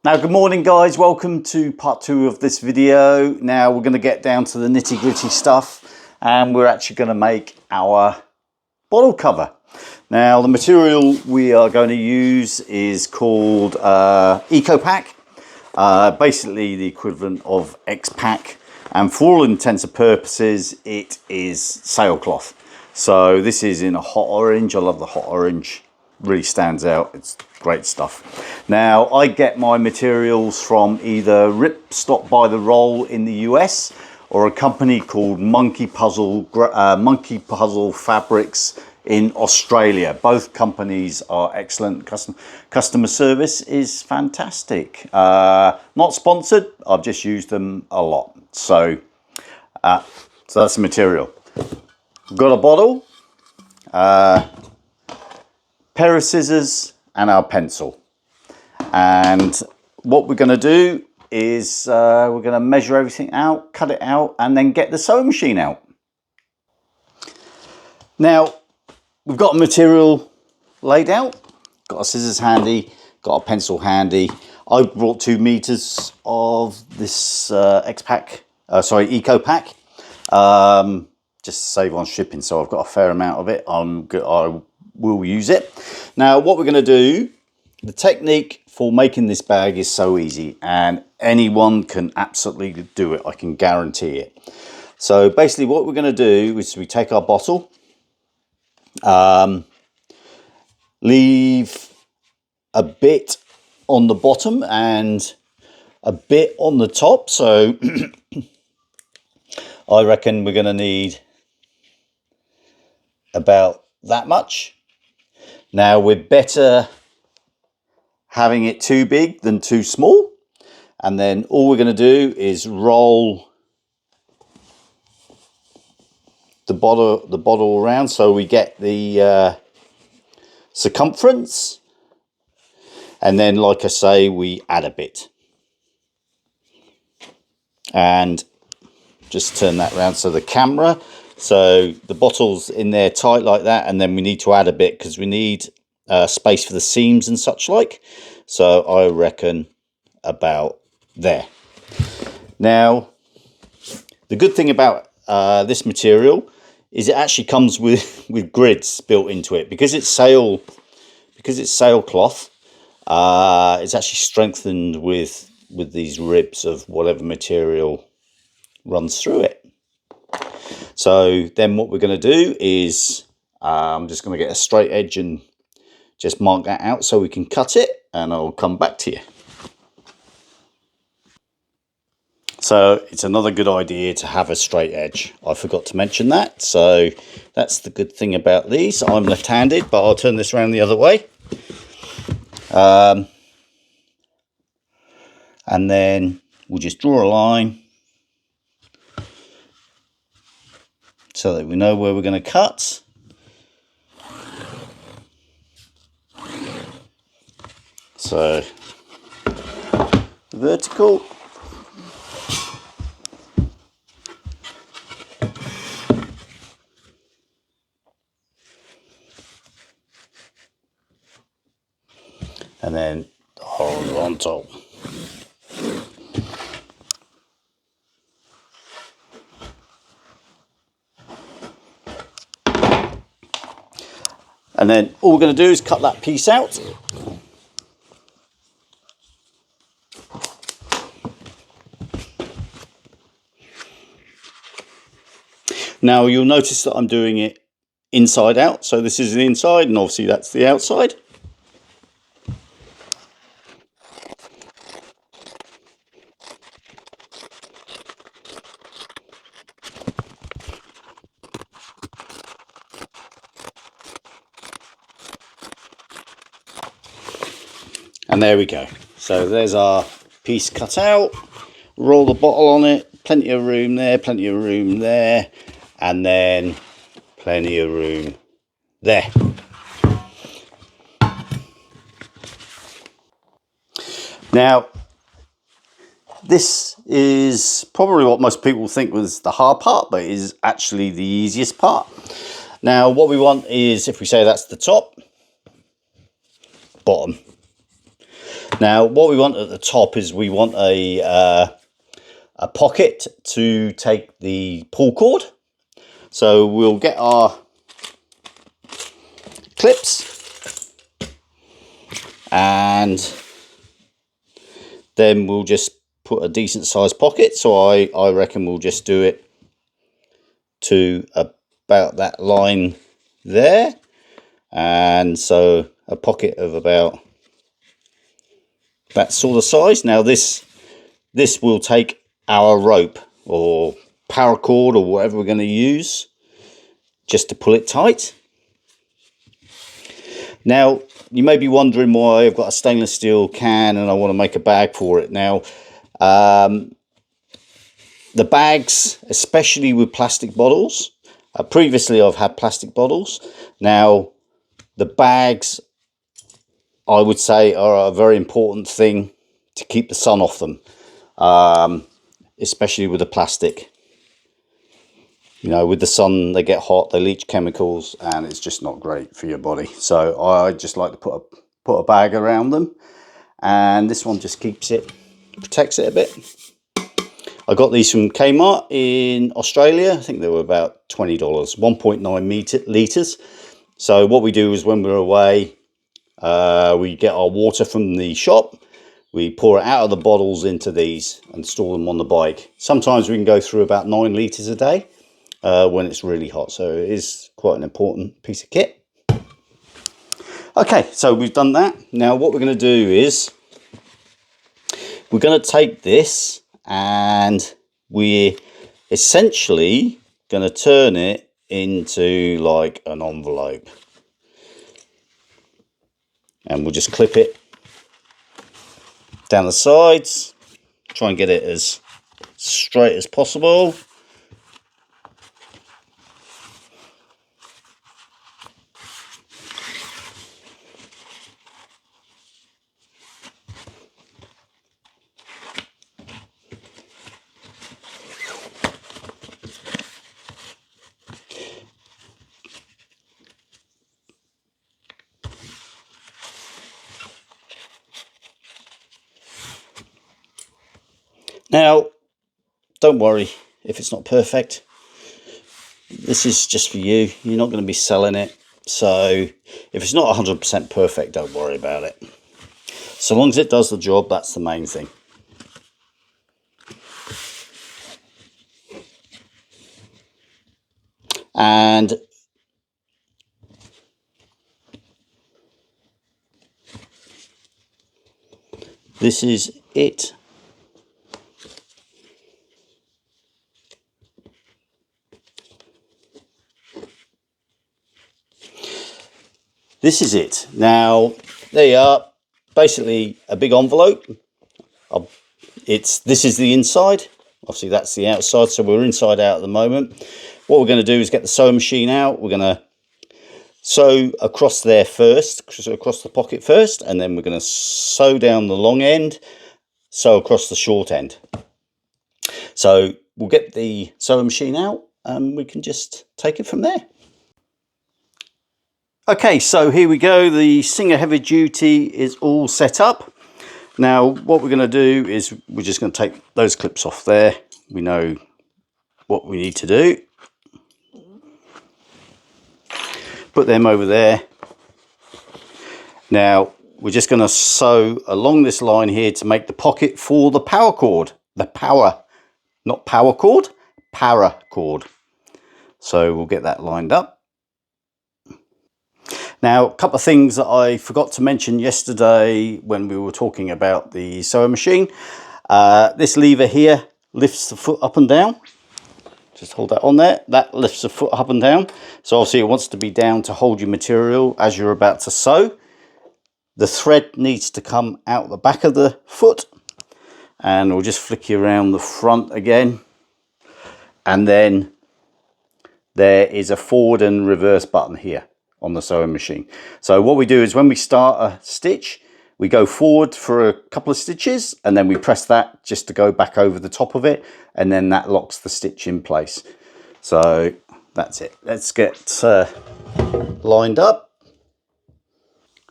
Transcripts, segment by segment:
Now, good morning guys, welcome to part 2 of this video. Now we're going to get down to the nitty gritty stuff and we're actually going to make our bottle cover. Now the material we are going to use is called EcoPack, basically the equivalent of X-Pack, and for all intents and purposes it is sailcloth. So this is in a hot orange. I love the hot orange, really stands out, it's great stuff. Now I get my materials from either Ripstop by the roll in the US or a company called Monkey Puzzle Fabrics in Australia. Both companies are excellent. Customer service is fantastic. Not sponsored, I've just used them a lot. So that's the material. Got a bottle, pair of scissors and our pencil, and what we're going to do is we're going to measure everything out, cut it out, and then get the sewing machine out. Now we've got a material laid out, got our scissors handy, got our pencil handy. I brought 2 meters of this EcoPack, just to save on shipping, so I've got a fair amount of it. I will use it. Now what we're going to do, the technique for making this bag is so easy and anyone can absolutely do it, I can guarantee it. So basically what we're going to do is we take our bottle, leave a bit on the bottom and a bit on the top, so I reckon we're going to need about that much. Now we're better having it too big than too small, and then all we're going to do is roll the bottle around so we get the circumference, and then like I say, we add a bit and just turn that around so the camera, so the bottle's in there tight like that, and then we need to add a bit because we need space for the seams and such like. So I reckon about there. Now the good thing about this material is it actually comes with grids built into it, because it's sailcloth. It's actually strengthened with these ribs of whatever material runs through it. So then what we're going to do is I'm just going to get a straight edge and just mark that out so we can cut it, and I'll come back to you. So it's another good idea to have a straight edge. I forgot to mention that. So that's the good thing about these. I'm left-handed, but I'll turn this around the other way. And then we'll just draw a line so that we know where we're going to cut. So vertical, and then horizontal. And then all we're going to do is cut that piece out. Now you'll notice that I'm doing it inside out. So this is the inside and obviously that's the outside. And there we go. So there's our piece cut out. Roll the bottle on it. Plenty of room there, plenty of room there, and then plenty of room there. Now, this is probably what most people think was the hard part, but it is actually the easiest part. Now, what we want is, if we say that's the top, bottom. Now what we want at the top is we want a pocket to take the pull cord. So we'll get our clips and then we'll just put a decent sized pocket. So I reckon we'll just do it to about that line there, and so a pocket of about that sort of size. Now this will take our rope or paracord or whatever we're going to use just to pull it tight. Now you may be wondering why I've got a stainless steel can and I want to make a bag for it. Now the bags, especially with plastic bottles, previously I've had plastic bottles. Now the bags, I would say, are a very important thing to keep the sun off them, especially with the plastic. You know, with the sun they get hot, they leach chemicals, and it's just not great for your body. So I just like to put a bag around them, and this one just keeps it, protects it a bit. I got these from Kmart in Australia. I think they were about $20, 1.9 litres. So what we do is when we're away, we get our water from the shop, we pour it out of the bottles into these and store them on the bike. Sometimes we can go through about 9 litres a day when it's really hot. So it is quite an important piece of kit. Okay, so we've done that. Now what we're going to do is we're going to take this and we're essentially going to turn it into like an envelope, and we'll just clip it down the sides, try and get it as straight as possible. Now, don't worry if it's not perfect. This is just for you. You're not going to be selling it. So if it's not 100% perfect, don't worry about it. So long as it does the job, that's the main thing. And this is it. This is it. Now, there you are. Basically a big envelope. This is the inside. Obviously that's the outside, so we're inside out at the moment. What we're going to do is get the sewing machine out. We're going to sew across there first, across the pocket first, and then we're going to sew down the long end, sew across the short end. So we'll get the sewing machine out and we can just take it from there. Okay, so here we go. The Singer Heavy Duty is all set up. Now what we're going to do is we're just going to take those clips off there. We know what we need to do. Put them over there. Now we're just going to sew along this line here to make the pocket for the paracord. The power, not power cord, paracord. So we'll get that lined up. Now, a couple of things that I forgot to mention yesterday when we were talking about the sewing machine. This lever here lifts the foot up and down. Just hold that on there. That lifts the foot up and down. So obviously it wants to be down to hold your material as you're about to sew. The thread needs to come out the back of the foot. And we'll just flick you around the front again. And then there is a forward and reverse button here on the sewing machine. So what we do is when we start a stitch, we go forward for a couple of stitches and then we press that just to go back over the top of it, and then that locks the stitch in place. So that's it. Let's get lined up.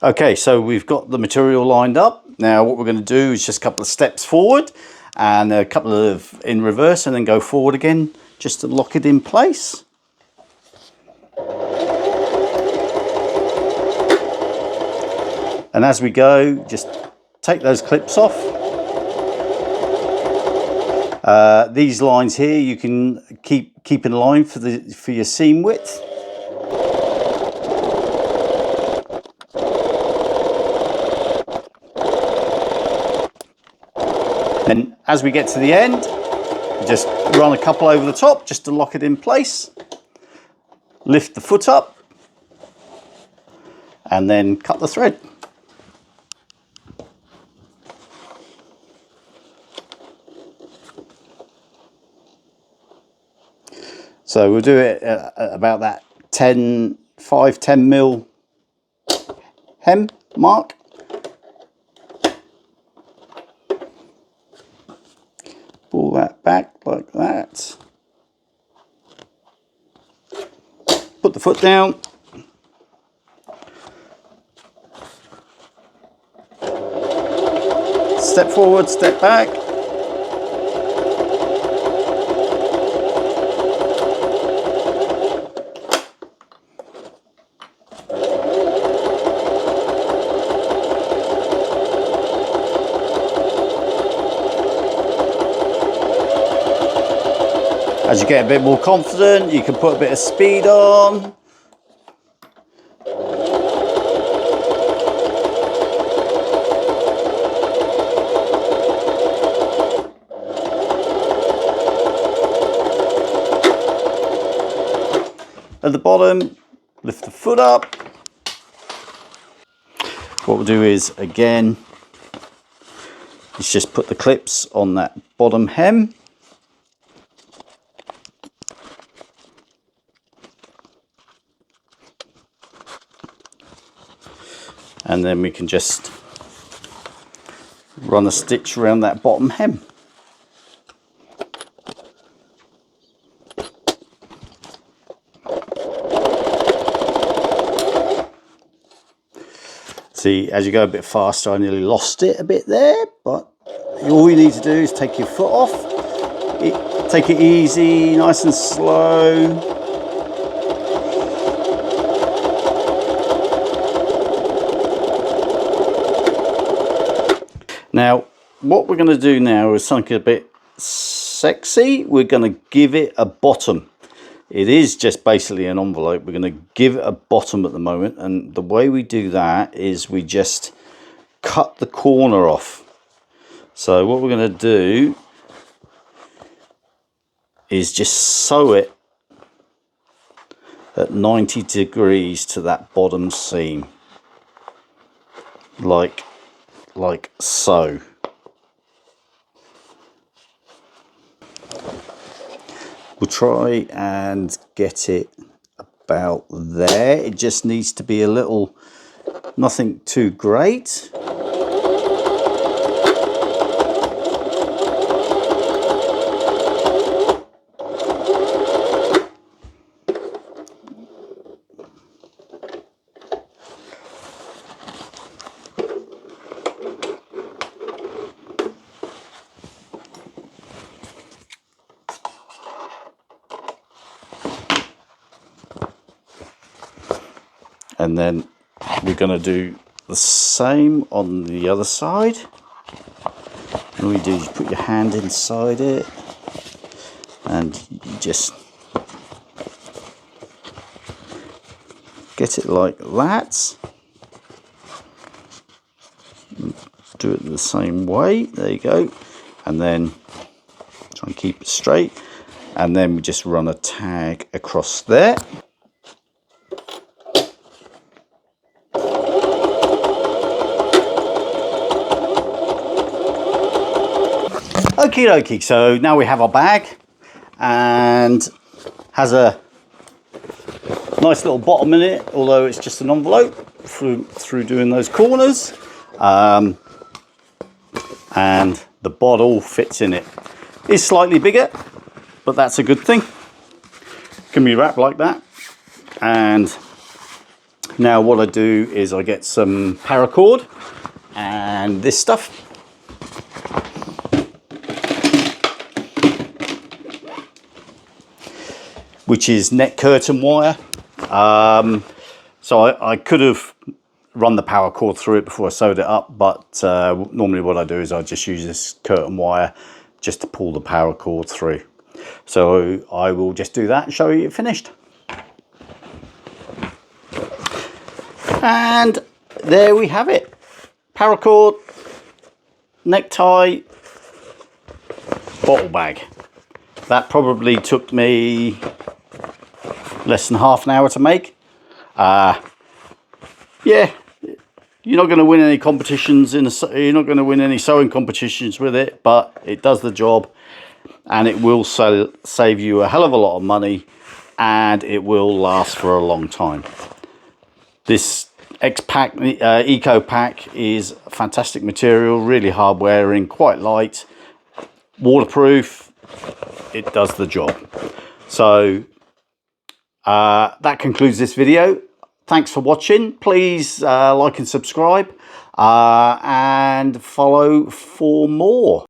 Okay, so we've got the material lined up. Now what we're going to do is just a couple of steps forward and a couple of in reverse, and then go forward again just to lock it in place. And as we go, just take those clips off. These lines here you can keep in line for your seam width. And as we get to the end, just run a couple over the top just to lock it in place. Lift the foot up and then cut the thread. So we'll do it at about that 5-10 mil hem mark. Pull that back like that. Put the foot down. Step forward, step back. As you get a bit more confident, you can put a bit of speed on. At the bottom, lift the foot up. What we'll do is, again, is just put the clips on that bottom hem. And then we can just run a stitch around that bottom hem. See, as you go a bit faster, I nearly lost it a bit there, but all you need to do is take your foot off. Take it easy, nice and slow. Now, what we're going to do now is something a bit sexy. We're going to give it a bottom. It is just basically an envelope. We're going to give it a bottom at the moment. And the way we do that is we just cut the corner off. So what we're going to do is just sew it at 90 degrees to that bottom seam. Like so. We'll try and get it about there. It just needs to be a little, nothing too great. And then we're going to do the same on the other side. And all you do is put your hand inside it and you just get it like that. Do it the same way. There you go. And then try and keep it straight. And then we just run a tag across there. Okie dokie, so now we have our bag and has a nice little bottom in it, although it's just an envelope through doing those corners, and the bottle fits in it. It's slightly bigger, but that's a good thing. Can be wrapped like that. And now what I do is I get some paracord and and this stuff. Which is net curtain wire. So I could have run the paracord through it before I sewed it up, but normally what I do is I just use this curtain wire just to pull the paracord through. So I will just do that and show you it finished. And there we have it. Paracord, necktie, bottle bag. That probably took me less than half an hour to make. Yeah, you're not going to win any competitions you're not going to win any sewing competitions with it, but it does the job, and it will save you a hell of a lot of money, and it will last for a long time. This EcoPack is a fantastic material, really hard wearing, quite light, waterproof. It does the job. So that concludes this video. Thanks for watching. Please like and subscribe and follow for more.